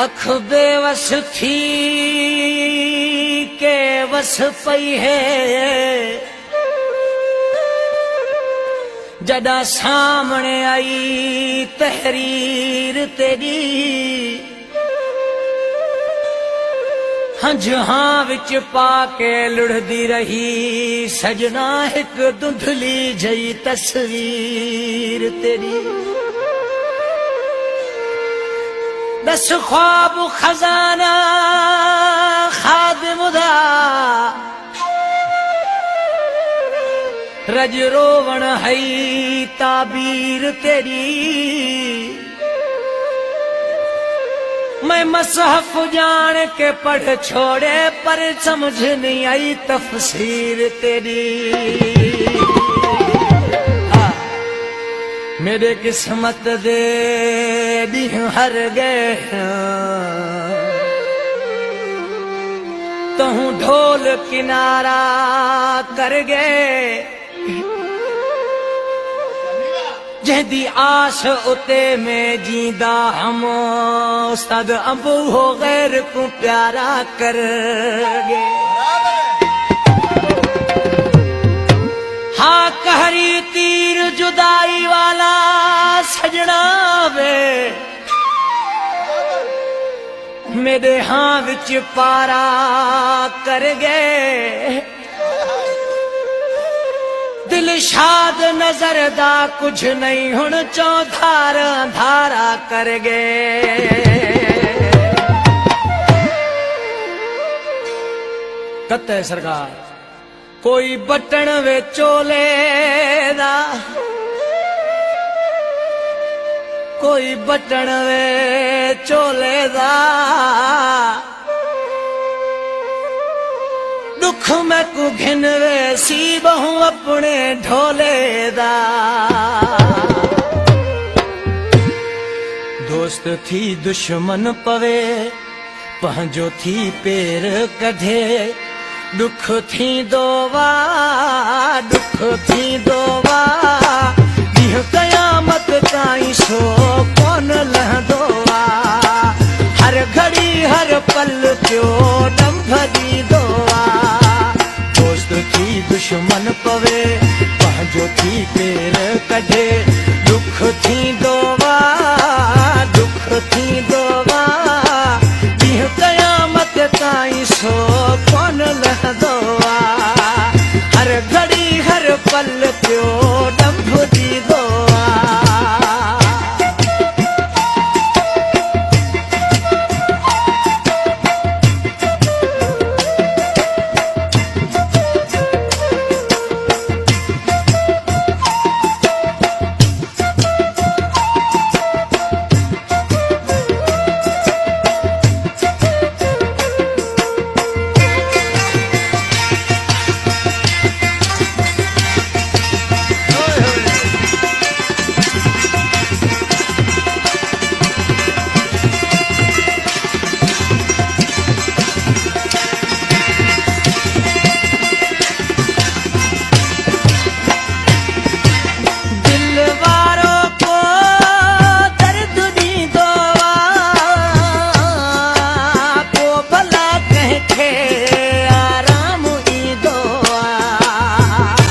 अख बेवस थी के वस पई है जदा सामने आई तहरीर तेरी हंझां विच पाके लुढ़दी रही सजना एक धुंधली जई तस्वीर तेरी दस ख्वाब खजाना खादिम दा रज रोवण हई ताबीर तेरी मैं मसहफ जान के पढ़ छोड़े पर समझ नहीं आई तफसीर तेरी मेरे किस्मत दे दी हर गए तहूं ढोल किनारा कर गए जहदी आस उते में जींदा हम उस्ताद अबू हो गैर को प्यारा कर गए हाँ कहरी तीर जुदाई वाला सजना वे मेरे हाँ विच पारा कर गए दिल शाद नजर दा कुछ नहीं हुण चौधारा धारा कर गए कत्ते सरकार कोई बटन वे चोले दा कोई बटन वे चोले दा दुख मैं को घिन वे सी बहु अपने ढोले दा दोस्त थी दुश्मन पवे पंहिंजो थी पेर कढे दुख थी दोवा ॾींहुं क़यामत ताईं सो कोन लहंदो आ हर घड़ी हर पल पियो डंभ ॾींदो आ दोस्त थी दुश्मन पवे पंहिंजो थी पेर कढे दुख थी दोवा दुख थी